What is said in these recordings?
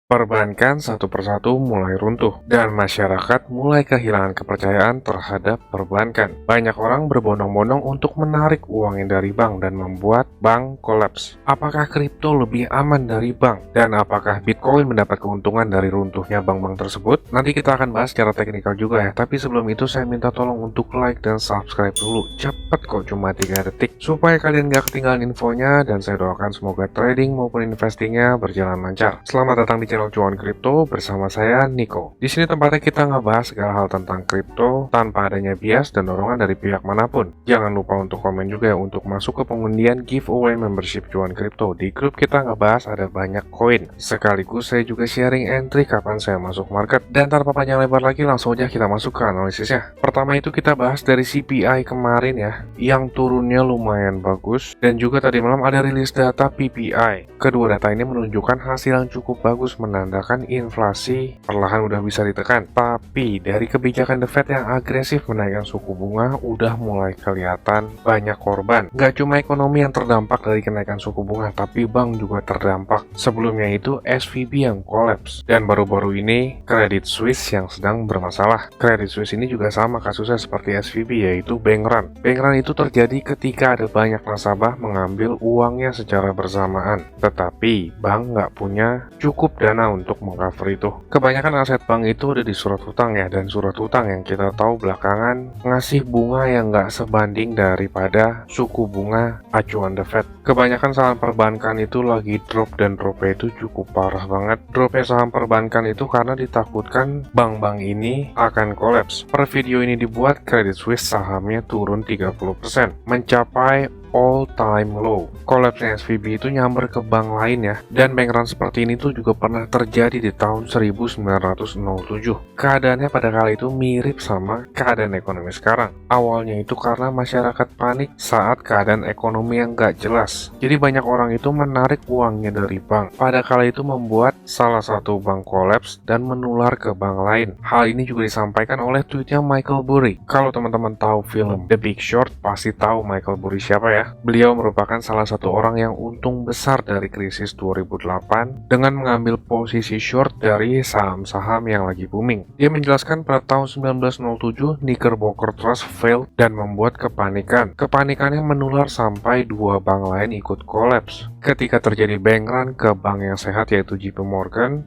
Perbankan satu persatu mulai runtuh, dan masyarakat mulai kehilangan kepercayaan terhadap perbankan. Banyak orang berbondong-bondong untuk menarik uangnya dari bank dan membuat bank kolaps. Apakah kripto lebih aman dari bank? Dan apakah Bitcoin mendapat keuntungan dari runtuhnya bank-bank tersebut? Nanti kita akan bahas secara teknikal juga ya, tapi sebelum itu saya minta tolong untuk like dan subscribe dulu. Cepet kok, cuma 3 detik, supaya kalian gak ketinggalan infonya, dan saya doakan semoga trading maupun investingnya berjalan lancar. Selamat datang di channel Cuan Kripto bersama saya Nico. Di sini tempatnya kita ngebahas segala hal tentang kripto tanpa adanya bias dan dorongan dari pihak manapun. Jangan lupa untuk komen juga ya untuk masuk ke pengundian giveaway membership Cuan Kripto. Di grup kita ngebahas ada banyak koin. Sekaligus saya juga sharing entry kapan saya masuk market. Dan tanpa panjang lebar lagi, langsung aja kita masuk ke analisisnya. Pertama itu kita bahas dari CPI kemarin ya, yang turunnya lumayan bagus, dan juga tadi malam ada rilis data PPI. Kedua data ini menunjukkan hasil yang cukup bagus, menandakan inflasi perlahan udah bisa ditekan. Tapi dari kebijakan The Fed yang agresif menaikkan suku bunga udah mulai kelihatan banyak korban. Gak cuma ekonomi yang terdampak dari kenaikan suku bunga, tapi bank juga terdampak. Sebelumnya itu SVB yang kolaps, dan baru-baru ini Credit Suisse yang sedang bermasalah. Credit Suisse ini juga sama kasusnya seperti SVB, yaitu bank run. Bank run itu terjadi ketika ada banyak nasabah mengambil uangnya secara bersamaan, tetapi bank nggak punya cukup dana untuk mengcover itu. Kebanyakan aset bank itu ada di surat hutang ya, dan surat hutang yang kita tahu belakangan ngasih bunga yang nggak sebanding daripada suku bunga acuan The Fed. Kebanyakan saham perbankan itu lagi drop, dan dropnya itu cukup parah banget. Dropnya saham perbankan itu karena ditakutkan bank-bank ini akan kolaps. Per video ini dibuat, Credit Suisse sahamnya turun 30%, mencapai all-time low. Kolapsnya SVB itu nyamber ke bank lain ya, dan bank run seperti ini tuh juga pernah terjadi di tahun 1907. Keadaannya pada kali itu mirip sama keadaan ekonomi sekarang. Awalnya itu karena masyarakat panik saat keadaan ekonomi yang gak jelas. Jadi banyak orang itu menarik uangnya dari bank. Pada kali itu membuat salah satu bank kolaps dan menular ke bank lain. Hal ini juga disampaikan oleh tweetnya Michael Burry. Kalau teman-teman tahu film The Big Short, pasti tahu Michael Burry siapa ya. Beliau merupakan salah satu orang yang untung besar dari krisis 2008 dengan mengambil posisi short dari saham-saham yang lagi booming. Dia menjelaskan pada tahun 1907 Knickerbocker Trust failed dan membuat kepanikan. Kepanikannya menular sampai dua bank lain ikut kolaps. Ketika terjadi bank run ke bank yang sehat yaitu JP Morgan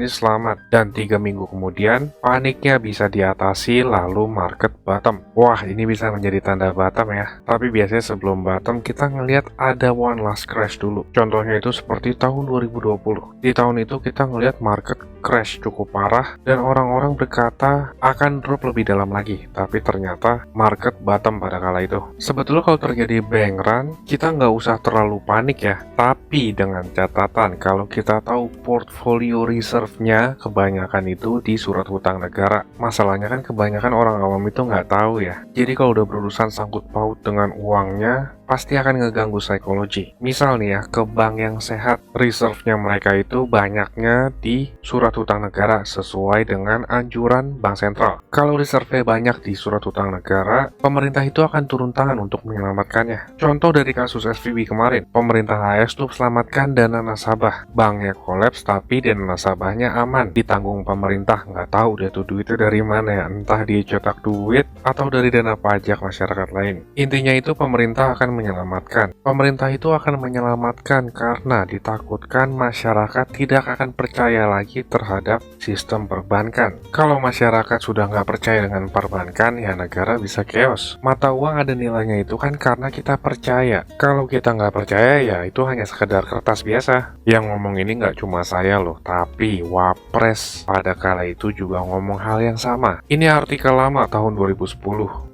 ini selamat, dan 3 minggu kemudian paniknya bisa diatasi lalu market bottom. Wah, ini bisa menjadi tanda bottom ya. Tapi biasanya sebelum bottom kita ngelihat ada one last crash dulu. Contohnya itu seperti tahun 2020. Di tahun itu kita ngelihat market crash cukup parah dan orang-orang berkata akan drop lebih dalam lagi, tapi ternyata market bottom pada kala itu. Sebetulnya kalau terjadi bank run, kita nggak usah terlalu panik ya, tapi dengan catatan kalau kita tahu portfolio reserve-nya kebanyakan itu di surat hutang negara. Masalahnya kan kebanyakan orang awam itu nggak tahu ya. Jadi kalau udah berurusan sangkut paut dengan uangnya, pasti akan ngeganggu psikologi. Misal nih ya, ke bank yang sehat, reserve-nya mereka itu banyaknya di surat hutang negara sesuai dengan anjuran bank sentral. Kalau reserve-nya banyak di surat hutang negara, pemerintah itu akan turun tangan untuk menyelamatkannya. Contoh dari kasus SVB kemarin, pemerintah AS tuh selamatkan dana nasabah. Banknya kolaps tapi dana nasabahnya aman, ditanggung pemerintah. Nggak tahu deh tuh duitnya dari mana ya, entah dia cetak duit atau dari dana pajak masyarakat lain. Intinya itu pemerintah akan menyelamatkan. Pemerintah itu akan menyelamatkan karena ditakutkan masyarakat tidak akan percaya lagi terhadap sistem perbankan. Kalau masyarakat sudah nggak percaya dengan perbankan, ya negara bisa chaos. Mata uang ada nilainya itu kan karena kita percaya. Kalau kita nggak percaya, ya itu hanya sekedar kertas biasa. Yang ngomong ini nggak cuma saya loh, tapi Wapres pada kala itu juga ngomong hal yang sama. Ini artikel lama tahun 2010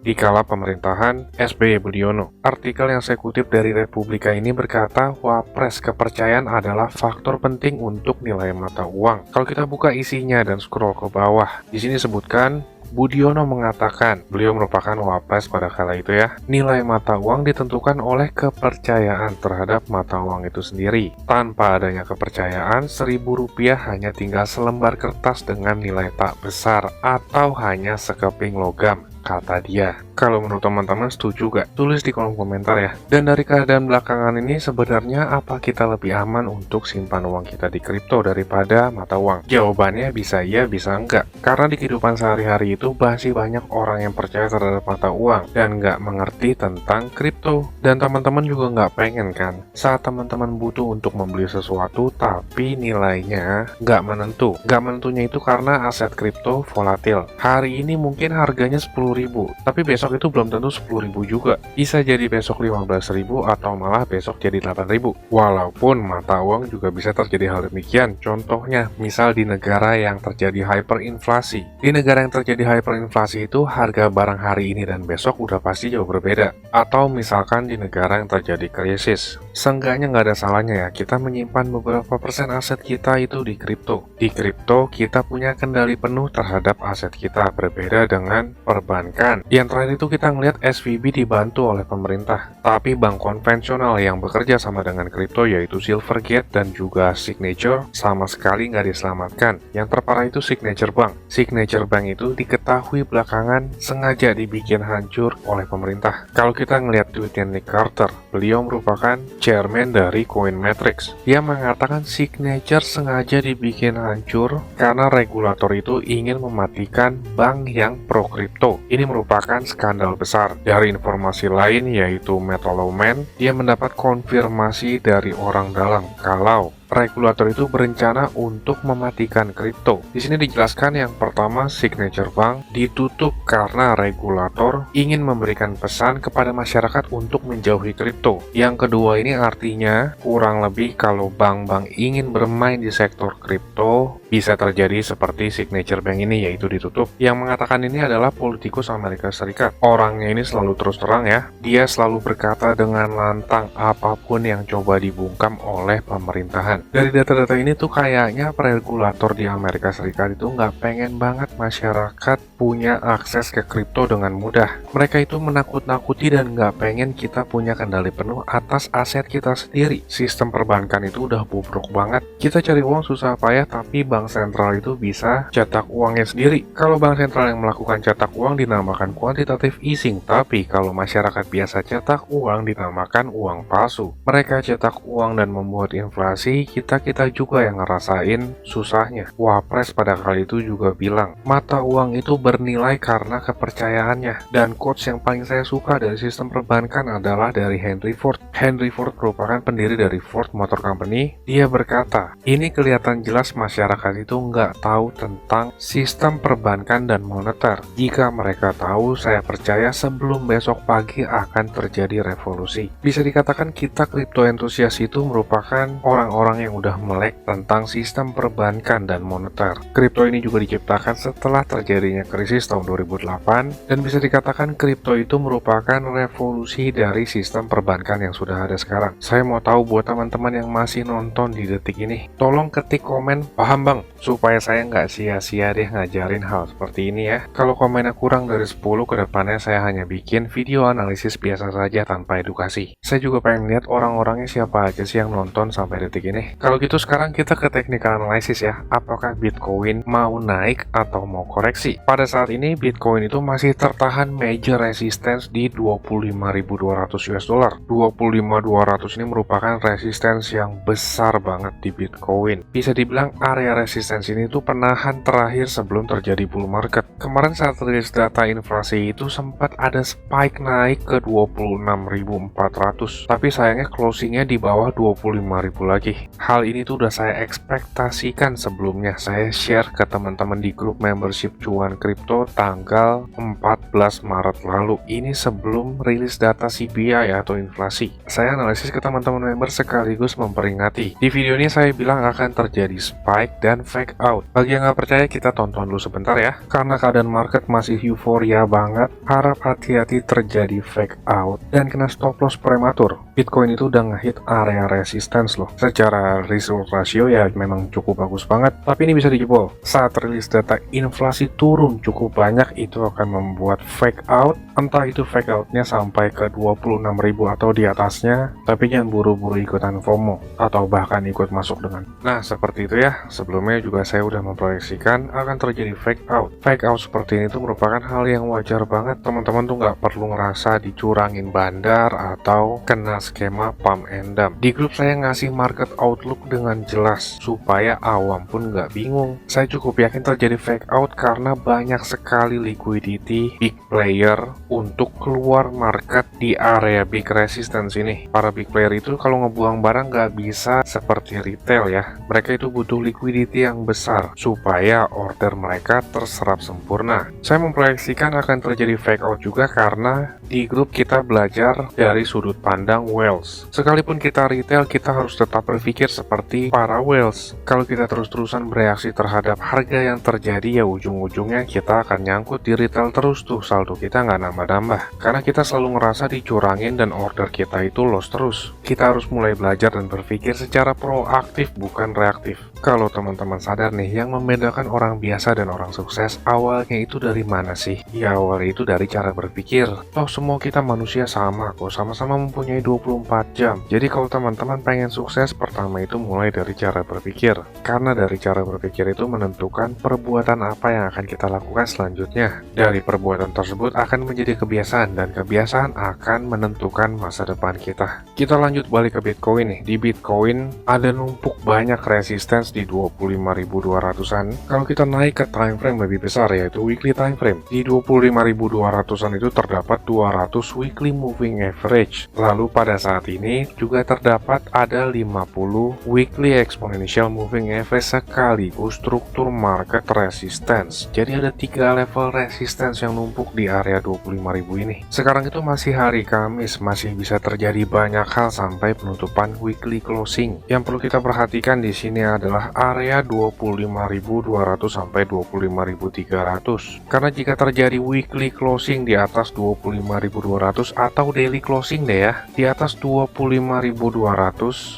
di kala pemerintahan SBY Budiono. Artikel yang saya kutip dari Republika ini berkata, Wapres kepercayaan adalah faktor penting untuk nilai mata uang. Kalau kita buka isinya dan scroll ke bawah, di sini sebutkan Budiono mengatakan, beliau merupakan Wapres pada kala itu ya, nilai mata uang ditentukan oleh kepercayaan terhadap mata uang itu sendiri. Tanpa adanya kepercayaan, Rp1.000 hanya tinggal selembar kertas dengan nilai tak besar atau hanya sekeping logam. kata dia. Kalau menurut teman-teman setuju gak? Tulis di kolom komentar ya. Dan dari keadaan belakangan ini sebenarnya apa kita lebih aman untuk simpan uang kita di kripto daripada mata uang? Jawabannya bisa iya, bisa enggak. Karena di kehidupan sehari-hari itu masih banyak orang yang percaya terhadap mata uang dan nggak mengerti tentang kripto. Dan teman-teman juga nggak pengen kan saat teman-teman butuh untuk membeli sesuatu tapi nilainya nggak menentu. Nggak menentunya itu karena aset kripto volatil. Hari ini mungkin harganya 10.000, tapi besok itu belum tentu 10.000 juga. Bisa jadi besok 15.000 atau malah besok jadi 8.000. Walaupun mata uang juga bisa terjadi hal demikian. Contohnya, misal di negara yang terjadi hyperinflasi. Di negara yang terjadi hyperinflasi itu harga barang hari ini dan besok udah pasti jauh berbeda. Atau misalkan di negara yang terjadi krisis. Seenggaknya nggak ada salahnya ya kita menyimpan beberapa persen aset kita itu di kripto. Di kripto kita punya kendali penuh terhadap aset kita, berbeda dengan perbankan. Yang terakhir itu kita ngelihat SVB dibantu oleh pemerintah, tapi bank konvensional yang bekerja sama dengan kripto yaitu Silvergate dan juga Signature sama sekali nggak diselamatkan. Yang terparah itu Signature Bank. Signature Bank itu diketahui belakangan sengaja dibikin hancur oleh pemerintah. Kalau kita ngelihat tweetnya Nick Carter, beliau merupakan chairman dari Coinmetrics. Dia mengatakan Signature sengaja dibikin hancur karena regulator itu ingin mematikan bank yang pro kripto. Ini merupakan skandal besar. Dari informasi lain yaitu Matt Lowman, dia mendapat konfirmasi dari orang dalam kalau regulator itu berencana untuk mematikan kripto. Di sini dijelaskan yang pertama, Signature Bank ditutup karena regulator ingin memberikan pesan kepada masyarakat untuk menjauhi kripto. Yang kedua ini artinya kurang lebih kalau bank-bank ingin bermain di sektor kripto bisa terjadi seperti Signature Bank ini yaitu ditutup. Yang mengatakan ini adalah politikus Amerika Serikat. Orangnya ini selalu terus terang ya. Dia selalu berkata dengan lantang apapun yang coba dibungkam oleh pemerintahan. Dari data-data ini tuh kayaknya regulator di Amerika Serikat itu nggak pengen banget masyarakat punya akses ke kripto dengan mudah. Mereka itu menakut-nakuti dan nggak pengen kita punya kendali penuh atas aset kita sendiri. Sistem perbankan itu udah bobrok banget. Kita cari uang susah payah tapi bank sentral itu bisa cetak uangnya sendiri. Kalau bank sentral yang melakukan cetak uang dinamakan quantitative easing, tapi kalau masyarakat biasa cetak uang dinamakan uang palsu. Mereka cetak uang dan membuat inflasi, kita juga yang ngerasain susahnya. Wapres pada kali itu juga bilang, mata uang itu bernilai karena kepercayaannya. Dan quotes yang paling saya suka dari sistem perbankan adalah dari Henry Ford. Henry Ford merupakan pendiri dari Ford Motor Company. Dia berkata, ini kelihatan jelas masyarakat itu nggak tahu tentang sistem perbankan dan moneter. Jika mereka tahu, saya percaya sebelum besok pagi akan terjadi revolusi. Bisa dikatakan kita kripto entusias itu merupakan orang-orang yang udah melek tentang sistem perbankan dan moneter. Kripto ini juga diciptakan setelah terjadinya krisis tahun 2008 dan bisa dikatakan kripto itu merupakan revolusi dari sistem perbankan yang sudah ada sekarang. Saya mau tahu buat teman-teman yang masih nonton di detik ini, tolong ketik komen paham bang, supaya saya nggak sia-sia deh ngajarin hal seperti ini ya. Kalau komennya kurang dari 10, kedepannya saya hanya bikin video analisis biasa saja tanpa edukasi. Saya juga pengen lihat orang-orangnya siapa aja sih yang nonton sampai detik ini. Kalau gitu sekarang kita ke technical analysis ya. Apakah Bitcoin mau naik atau mau koreksi? Pada saat ini Bitcoin itu masih tertahan major resistance di 25.200 US dollar. 25.200 ini merupakan resistance yang besar banget di Bitcoin. Bisa dibilang area resistance ini tuh penahan terakhir sebelum terjadi bull market. Kemarin saat rilis data inflasi itu sempat ada spike naik ke 26.400, tapi sayangnya closingnya di bawah 25.000 lagi. Hal ini tuh udah saya ekspektasikan sebelumnya. Saya share ke teman-teman di grup membership cuan kripto tanggal 14 Maret lalu. Ini sebelum rilis data CPI atau inflasi. Saya analisis ke teman-teman member sekaligus memperingati. Di video ini saya bilang akan terjadi spike dan fake out. Bagi yang nggak percaya kita tonton dulu sebentar ya. Karena keadaan market masih euforia banget, harap hati-hati terjadi fake out dan kena stop loss prematur. Bitcoin itu udah ngehit area resistance loh. Secara result ratio ya memang cukup bagus banget, tapi ini bisa dijebol. Saat rilis data inflasi turun cukup banyak, itu akan membuat fake out. Entah itu fake outnya sampai ke 26.000 atau di atasnya, tapi jangan buru-buru ikutan FOMO atau bahkan ikut masuk dengan. Nah, seperti itu ya. Sebelumnya juga saya udah memproyeksikan akan terjadi fake out. Fake out seperti ini tuh merupakan hal yang wajar banget. Teman-teman tuh nggak perlu ngerasa dicurangin bandar atau kena skema pump and dump. Di grup saya ngasih market outlook dengan jelas supaya awam pun nggak bingung. Saya cukup yakin terjadi fake out karena banyak sekali liquidity big player untuk keluar market di area big resistance ini. Para big player itu kalau ngebuang barang nggak bisa seperti retail ya. Mereka itu butuh liquidity yang besar supaya order mereka terserap sempurna. Saya memproyeksikan akan terjadi fake out juga karena di grup kita belajar dari sudut pandang whales. Sekalipun kita retail, kita harus tetap berpikir seperti para whales. Kalau kita terus-terusan bereaksi terhadap harga yang terjadi, ya ujung-ujungnya kita akan nyangkut di retail terus tuh, saldo kita nggak nambah-nambah. Karena kita selalu ngerasa dicurangin dan order kita itu loss terus. Kita harus mulai belajar dan berpikir secara proaktif bukan reaktif. Kalau teman-teman sadar nih, yang membedakan orang biasa dan orang sukses awalnya itu dari mana sih? Ya awalnya itu dari cara berpikir. Toh semua kita manusia sama kok, sama-sama mempunyai 24 jam. Jadi kalau teman-teman pengen sukses, pertama itu mulai dari cara berpikir. Karena dari cara berpikir itu menentukan perbuatan apa yang akan kita lakukan selanjutnya. Dari perbuatan tersebut akan menjadi kebiasaan, dan kebiasaan akan menentukan masa depan kita. Kita lanjut balik ke Bitcoin nih. Di Bitcoin ada numpuk banyak resistance di 25.200-an. Kalau kita naik ke time frame lebih besar, yaitu weekly time frame, di 25.200-an itu terdapat 200 weekly moving average. Lalu pada saat ini juga terdapat ada 50 weekly exponential moving average sekaligus struktur market resistance. Jadi ada 3 level resistance yang numpuk di area 25.000 ini. Sekarang itu masih hari Kamis, masih bisa terjadi banyak hal sampai penutupan weekly closing. Yang perlu kita perhatikan di sini adalah area 25.200 sampai 25.300. Karena jika terjadi weekly closing di atas 25.200 atau daily closing deh ya, di atas 25.200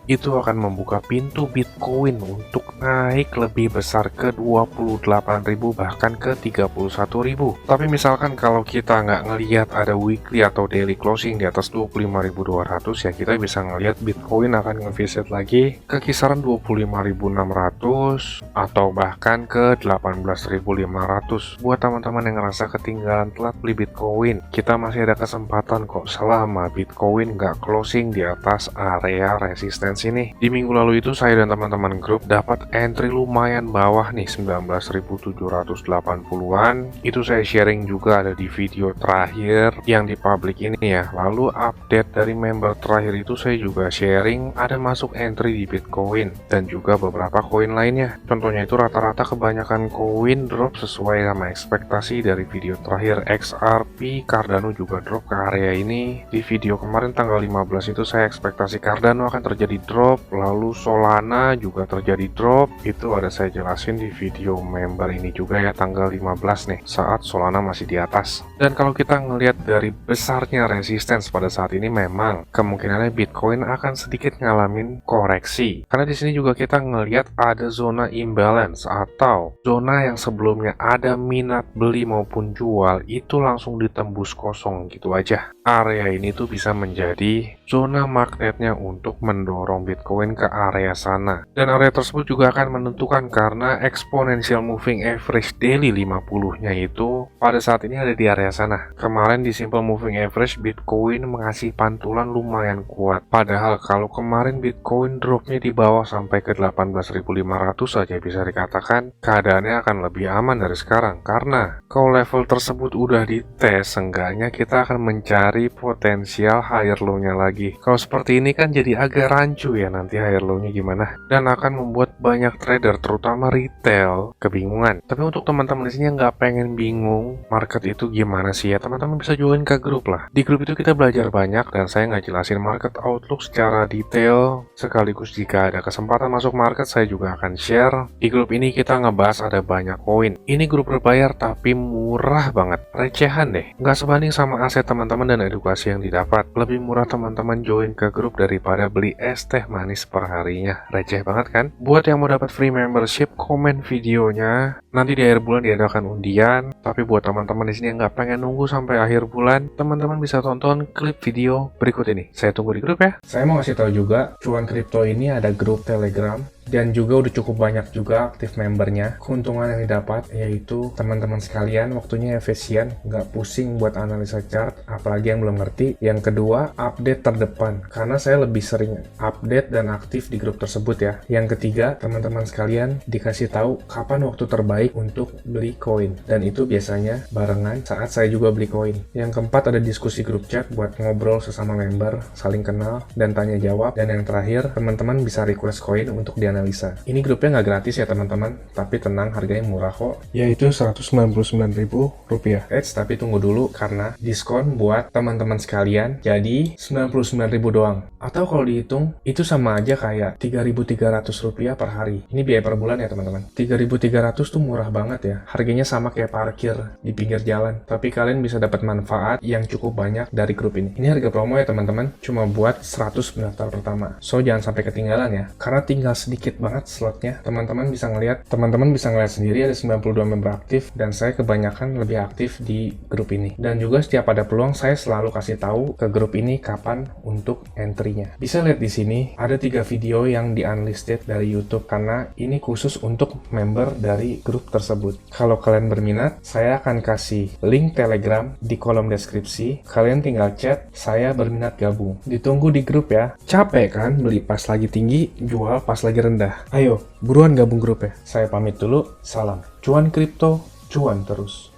itu akan membuka pintu Bitcoin untuk naik lebih besar ke 28.000 bahkan ke 31.000. Tapi misalkan kalau kita nggak ngelihat ada weekly atau daily closing di atas 25.200, ya kita bisa ngelihat Bitcoin akan ngevisit lagi ke kisaran 25.600 atau bahkan ke 18.500. Buat teman-teman yang ngerasa ketinggalan telat beli Bitcoin, kita masih ada kesempatan kok selama Bitcoin nggak closing di atas area resistance ini. Di minggu lalu itu saya dan teman-teman grup dapat entry lumayan bawah nih, 19.780-an. Itu saya sharing juga ada di video terakhir yang di public ini ya. Lalu update dari member terakhir itu saya juga sharing ada masuk entry di Bitcoin dan juga beberapa koin lainnya. Contohnya itu rata-rata kebanyakan koin drop sesuai sama ekspektasi dari video terakhir. XRP, Cardano juga drop ke area ini. Di video kemarin tanggal 15 itu saya ekspektasi Cardano akan terjadi drop, lalu Solana juga terjadi drop. Itu ada saya jelasin di video member ini juga ya, tanggal 15 nih, saat Solana masih di atas. Dan kalau kita ngelihat dari besarnya resistance pada saat ini, memang kemungkinannya Bitcoin akan sedikit ngalamin koreksi. Karena di sini juga kita ngelihat ada zona imbalance atau zona yang sebelumnya ada minat beli maupun jual itu langsung ditembus kosong gitu aja. Area ini tuh bisa menjadi zona magnetnya untuk mendorong Bitcoin ke area sana. Dan area tersebut juga akan menentukan karena exponential moving average daily 50-nya itu pada saat ini ada di area sana. Kemarin di simple moving average Bitcoin mengasih pantulan lumayan kuat. Padahal kalau kemarin Bitcoin dropnya di bawah sampai ke 18.500 saja, bisa dikatakan keadaannya akan lebih aman dari sekarang. Karena kalau level tersebut udah dites, seenggaknya kita akan mencari potensial higher low-nya lagi. Kalau seperti ini kan jadi agak rancu ya nanti higher low-nya gimana, dan akan membuat banyak trader terutama retail kebingungan. Tapi untuk teman-teman di sini yang nggak pengen bingung market itu gimana sih ya, teman-teman bisa join ke grup lah. Di grup itu kita belajar banyak dan saya nggak jelasin market outlook secara detail, sekaligus jika ada kesempatan masuk market saya juga akan share. Di grup ini kita ngebahas ada banyak koin. Ini grup berbayar tapi murah banget, recehan deh, nggak sebanding sama aset teman-teman dan edukasi yang didapat. Lebih murah teman-teman teman-teman join ke grup daripada beli es teh manis perharinya. Receh banget kan? Buat yang mau dapat free membership, komen videonya. Nanti di akhir bulan diadakan undian. Tapi buat teman-teman di sini yang nggak pengen nunggu sampai akhir bulan, teman-teman bisa tonton klip video berikut ini. Saya tunggu di grup ya. Saya mau kasih tahu juga, Cuan Kripto ini ada grup Telegram. Dan juga udah cukup banyak juga aktif membernya. Keuntungan yang didapat yaitu teman-teman sekalian waktunya efisien, nggak pusing buat analisa chart, apalagi yang belum ngerti. Yang kedua, update terdepan, karena saya lebih sering update dan aktif di grup tersebut ya. Yang ketiga, teman-teman sekalian dikasih tahu kapan waktu terbaik untuk beli koin, dan itu biasanya barengan saat saya juga beli koin. Yang keempat, ada diskusi grup chat buat ngobrol sesama member, saling kenal dan tanya jawab. Dan yang terakhir, teman-teman bisa request koin untuk dianalisa. Ini grupnya nggak gratis ya teman-teman, tapi tenang, harganya murah kok, yaitu Rp199.000. Tapi tunggu dulu, karena diskon buat teman-teman sekalian jadi Rp99.000 doang. Atau kalau dihitung, itu sama aja kayak Rp3.300 per hari. Ini biaya per bulan ya teman-teman. Rp3.300 tuh murah banget ya, harganya sama kayak parkir di pinggir jalan. Tapi kalian bisa dapat manfaat yang cukup banyak dari grup ini. Ini harga promo ya teman-teman, cuma buat 100 pendaftar pertama. So jangan sampai ketinggalan ya, karena tinggal sedikit banget slotnya. Teman-teman bisa ngelihat sendiri ada 92 member aktif, dan saya kebanyakan lebih aktif di grup ini. Dan juga setiap ada peluang, saya selalu kasih tahu ke grup ini kapan untuk entry-nya. Bisa lihat di sini ada 3 video yang di unlisted dari YouTube, karena ini khusus untuk member dari grup tersebut. Kalau kalian berminat, saya akan kasih link Telegram di kolom deskripsi. Kalian tinggal chat, saya berminat gabung. Ditunggu di grup ya. Capek kan beli pas lagi tinggi, jual pas lagi rendah? Ayo, buruan gabung grup ya. Saya pamit dulu, salam. Cuan kripto, cuan terus.